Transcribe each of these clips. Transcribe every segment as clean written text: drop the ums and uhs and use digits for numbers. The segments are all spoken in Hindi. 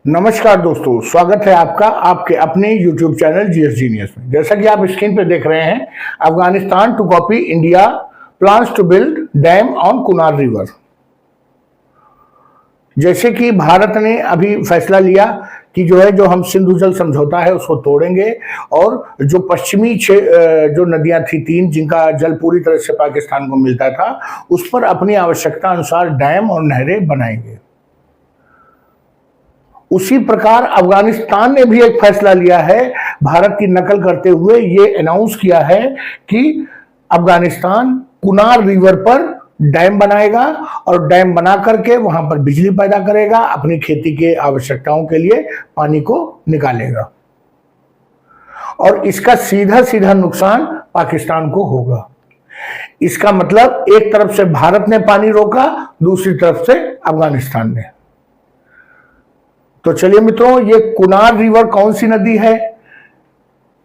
नमस्कार दोस्तों, स्वागत है आपका आपके अपने YouTube चैनल जीएस जीनियस में। जैसा कि आप स्क्रीन पर देख रहे हैं, Afghanistan to copy India plans to build dam on Kunar river. जैसे कि भारत ने अभी फैसला लिया कि जो हम सिंधु जल समझौता है उसको तोड़ेंगे और जो पश्चिमी जो नदियां थी तीन जिनका जल पूरी तरह से पाकिस्तान को मिलता था, उस पर अपनी आवश्यकता अनुसार डैम और नहरें बनाएंगे। उसी प्रकार अफगानिस्तान ने भी एक फैसला लिया है, भारत की नकल करते हुए ये अनाउंस किया है कि अफगानिस्तान कुनार रिवर पर डैम बनाएगा और डैम बना करके वहां पर बिजली पैदा करेगा, अपनी खेती के आवश्यकताओं के लिए पानी को निकालेगा और इसका सीधा सीधा नुकसान पाकिस्तान को होगा। इसका मतलब एक तरफ से भारत ने पानी रोका, दूसरी तरफ से अफगानिस्तान ने। तो चलिए मित्रों, ये कुनार रिवर कौन सी नदी है,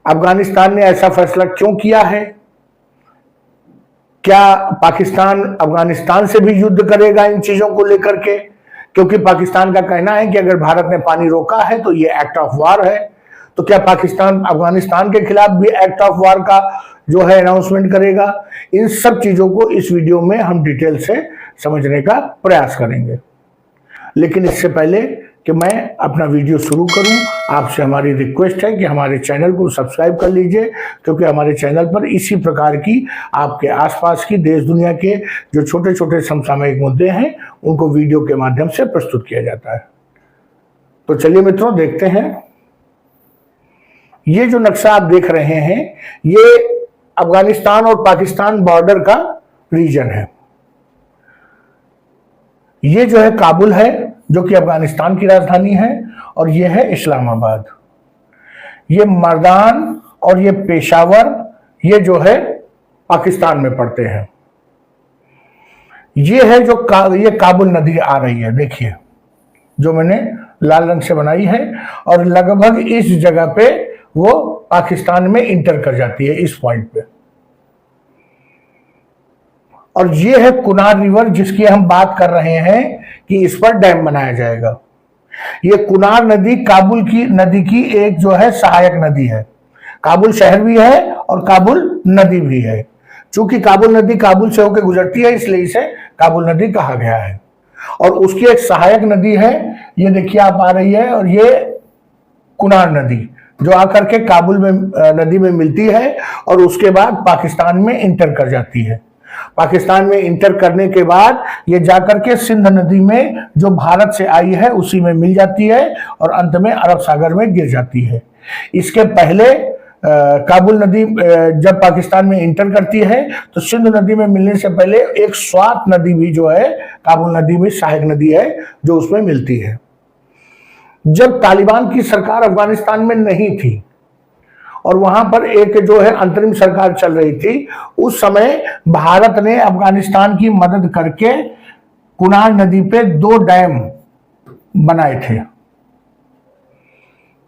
अफगानिस्तान ने ऐसा फैसला क्यों किया है, क्या पाकिस्तान अफगानिस्तान से भी युद्ध करेगा इन चीजों को लेकर के? क्योंकि पाकिस्तान का कहना है कि अगर भारत ने पानी रोका है तो ये एक्ट ऑफ वार है। तो क्या पाकिस्तान अफगानिस्तान के खिलाफ भी एक्ट ऑफ वार का अनाउंसमेंट करेगा? इन सब चीजों को इस वीडियो में हम डिटेल से समझने का प्रयास करेंगे। लेकिन इससे पहले कि मैं अपना वीडियो शुरू करूं, आपसे हमारी रिक्वेस्ट है कि हमारे चैनल को सब्सक्राइब कर लीजिए, क्योंकि हमारे चैनल पर इसी प्रकार की आपके आसपास की देश दुनिया के जो छोटे छोटे समसामयिक मुद्दे हैं उनको वीडियो के माध्यम से प्रस्तुत किया जाता है। तो चलिए मित्रों, देखते हैं। ये जो नक्शा आप देख रहे हैं, ये अफगानिस्तान और पाकिस्तान बॉर्डर का रीजन है। ये काबुल है जो कि अफगानिस्तान की राजधानी है, और ये है इस्लामाबाद। ये मर्दान और ये पेशावर ये पाकिस्तान में पड़ते हैं। ये है ये काबुल नदी आ रही है, देखिए जो मैंने लाल रंग से बनाई है, और लगभग इस जगह पे वो पाकिस्तान में इंटर कर जाती है, इस पॉइंट पे। और ये है कुनार रिवर जिसकी हम बात कर रहे हैं कि इस पर डैम बनाया जाएगा। ये कुनार नदी काबुल की नदी की एक सहायक नदी है। काबुल शहर भी है और काबुल नदी भी है। चूंकि काबुल नदी काबुल से होकर गुजरती है, इसलिए इसे काबुल नदी कहा गया है। और उसकी एक सहायक नदी है, ये देखिए आप आ रही है, और ये कुनार नदी जो आकर के काबुल में नदी में मिलती है और उसके बाद पाकिस्तान में इंटर कर जाती है। पाकिस्तान में इंटर करने के बाद ये जाकर के सिंध नदी में जो भारत से आई है उसी में मिल जाती है और अंत में अरब सागर में गिर जाती है। इसके पहले काबुल नदी जब पाकिस्तान में इंटर करती है तो सिंध नदी में मिलने से पहले एक स्वात नदी भी काबुल नदी में सहायक नदी है जो उसमें मिलती है। जब तालिबान की सरकार अफगानिस्तान में नहीं थी और वहां पर एक अंतरिम सरकार चल रही थी, उस समय भारत ने अफगानिस्तान की मदद करके कुनार नदी पे 2 डैम बनाए थे।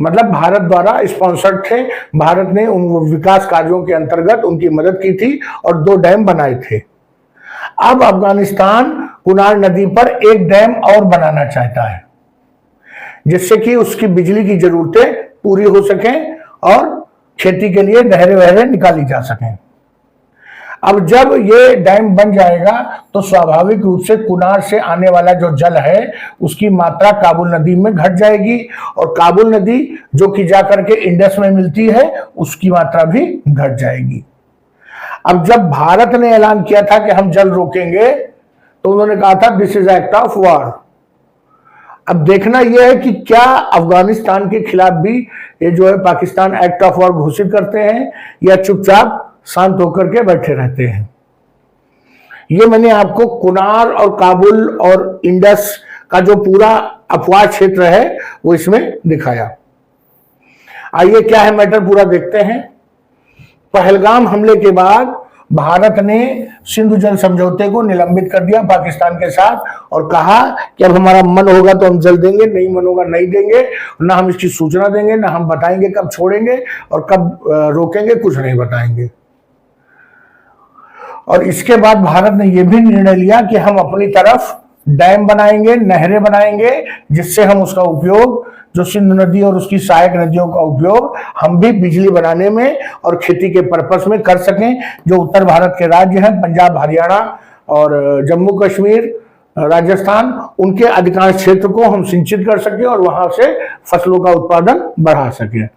मतलब भारत द्वारा स्पॉन्सर्ड थे, भारत ने उन विकास कार्यों के अंतर्गत उनकी मदद की थी और 2 डैम बनाए थे। अब अफगानिस्तान कुनार नदी पर एक डैम और बनाना चाहता है, जिससे कि उसकी बिजली की जरूरतें पूरी हो सकें और खेती के लिए नहरें वहरें निकाली जा सकें। अब जब ये डैम बन जाएगा तो स्वाभाविक रूप से कुनार से आने वाला जो जल है उसकी मात्रा काबुल नदी में घट जाएगी, और काबुल नदी जो कि जाकर के इंडस में मिलती है उसकी मात्रा भी घट जाएगी। अब जब भारत ने ऐलान किया था कि हम जल रोकेंगे तो उन्होंने कहा था this is act of war. अब देखना यह है कि क्या अफगानिस्तान के खिलाफ भी ये पाकिस्तान एक्ट ऑफ वॉर घोषित करते हैं या चुपचाप शांत होकर के बैठे रहते हैं। ये मैंने आपको कुनार और काबुल और इंडस का जो पूरा अपवाद क्षेत्र है वो इसमें दिखाया। आइए क्या है मैटर पूरा देखते हैं। पहलगाम हमले के बाद भारत ने सिंधु जल समझौते को निलंबित कर दिया पाकिस्तान के साथ और कहा कि अब हमारा मन होगा तो हम जल देंगे, नहीं मन होगा नहीं देंगे, ना हम इसकी सूचना देंगे, ना हम बताएंगे कब छोड़ेंगे और कब रोकेंगे, कुछ नहीं बताएंगे। और इसके बाद भारत ने यह भी निर्णय लिया कि हम अपनी तरफ डैम बनाएंगे, नहरें बनाएंगे, जिससे हम उसका उपयोग जो सिंधु नदी और उसकी सहायक नदियों का उपयोग हम भी बिजली बनाने में और खेती के पर्पस में कर सकें। जो उत्तर भारत के राज्य हैं, पंजाब, हरियाणा और जम्मू कश्मीर, राजस्थान, उनके अधिकांश क्षेत्र को हम सिंचित कर सकें और वहां से फसलों का उत्पादन बढ़ा सकें।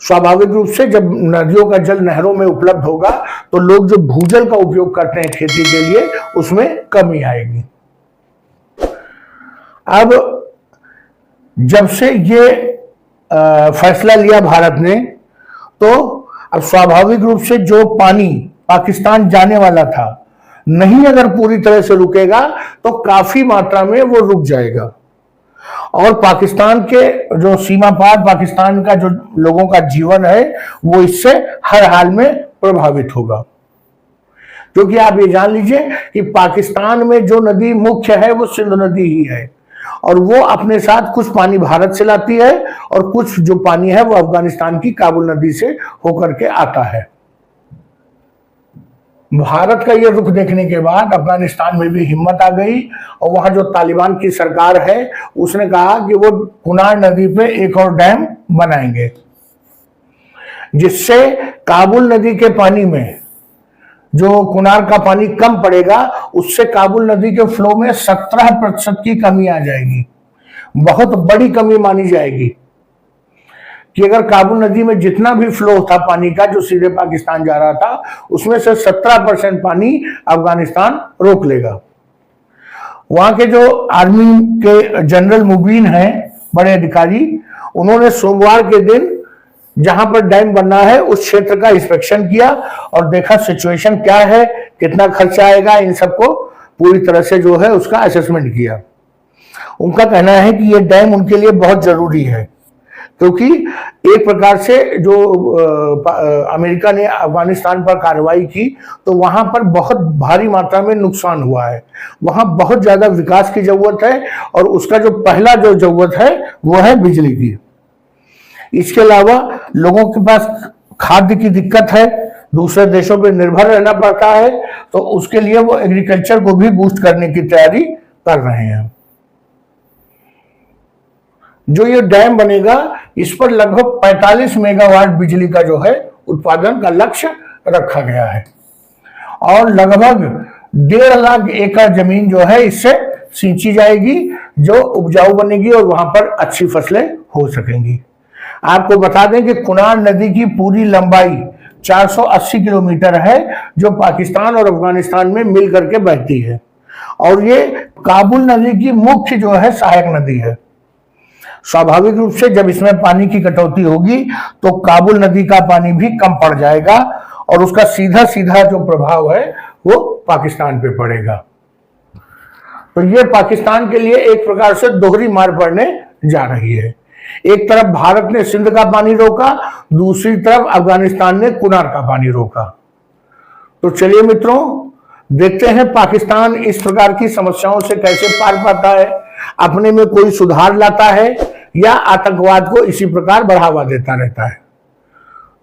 स्वाभाविक रूप से जब नदियों का जल नहरों में उपलब्ध होगा तो लोग जो भूजल का उपयोग करते हैं खेती के लिए, उसमें कमी आएगी। अब जब से ये फैसला लिया भारत ने, तो अब स्वाभाविक रूप से जो पानी पाकिस्तान जाने वाला था, नहीं अगर पूरी तरह से रुकेगा तो काफी मात्रा में वो रुक जाएगा और पाकिस्तान के जो सीमा पार पाकिस्तान का जो लोगों का जीवन है वो इससे हर हाल में प्रभावित होगा। क्योंकि आप ये जान लीजिए कि पाकिस्तान में जो नदी मुख्य है वो सिंधु नदी ही है और वो अपने साथ कुछ पानी भारत से लाती है और कुछ जो पानी है वो अफगानिस्तान की काबुल नदी से होकर के आता है। भारत का ये रुख देखने के बाद अफगानिस्तान में भी हिम्मत आ गई और वहां जो तालिबान की सरकार है उसने कहा कि वो कुनार नदी पे एक और डैम बनाएंगे, जिससे काबुल नदी के पानी में जो कुनार का पानी कम पड़ेगा, उससे काबुल नदी के फ्लो में 17% की कमी आ जाएगी। बहुत बड़ी कमी मानी जाएगी कि अगर काबुल नदी में जितना भी फ्लो था पानी का जो सीधे पाकिस्तान जा रहा था, उसमें से 17% पानी अफगानिस्तान रोक लेगा। वहां के जो आर्मी के जनरल मुबीन हैं, बड़े अधिकारी, उन्होंने सोमवार के दिन जहां पर डैम बनना है उस क्षेत्र का इंस्पेक्शन किया और देखा सिचुएशन क्या है, कितना खर्चा आएगा, इन सबको पूरी तरह से जो है उसका असेसमेंट किया। उनका कहना है कि ये डैम उनके लिए बहुत जरूरी है, क्योंकि एक प्रकार से जो अमेरिका ने अफगानिस्तान पर कार्रवाई की तो वहां पर बहुत भारी मात्रा में नुकसान हुआ है, वहां बहुत ज्यादा विकास की जरूरत है और उसका जो पहला जो जरूरत है वो है बिजली की। इसके अलावा लोगों के पास खाद्य की दिक्कत है, दूसरे देशों पर निर्भर रहना पड़ता है, तो उसके लिए वो एग्रीकल्चर को भी बूस्ट करने की तैयारी कर रहे हैं। जो ये डैम बनेगा इस पर लगभग 45 मेगावाट बिजली का जो है उत्पादन का लक्ष्य रखा गया है और लगभग 1.5 लाख एकड़ जमीन जो है इससे सिंची जाएगी, जो उपजाऊ बनेगी और वहां पर अच्छी फसलें हो सकेंगी। आपको बता दें कि कुनार नदी की पूरी लंबाई 480 किलोमीटर है, जो पाकिस्तान और अफगानिस्तान में मिल करके बहती है और ये काबुल नदी की मुख्य जो है सहायक नदी है। स्वाभाविक रूप से जब इसमें पानी की कटौती होगी तो काबुल नदी का पानी भी कम पड़ जाएगा और उसका सीधा सीधा जो प्रभाव है वो पाकिस्तान पे पड़ेगा। तो ये पाकिस्तान के लिए एक प्रकार से दोहरी मार पड़ने जा रही है। एक तरफ भारत ने सिंध का पानी रोका, दूसरी तरफ अफगानिस्तान ने कुनार का पानी रोका। तो चलिए मित्रों, देखते हैं पाकिस्तान इस प्रकार की समस्याओं से कैसे पार पाता है, अपने में कोई सुधार लाता है या आतंकवाद को इसी प्रकार बढ़ावा देता रहता है।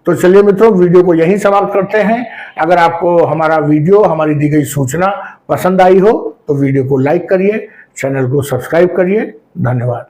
तो चलिए मित्रों, वीडियो को यहीं समाप्त करते हैं। अगर आपको हमारा वीडियो, हमारी दी गई सूचना पसंद आई हो तो वीडियो को लाइक करिए, चैनल को सब्सक्राइब करिए। धन्यवाद।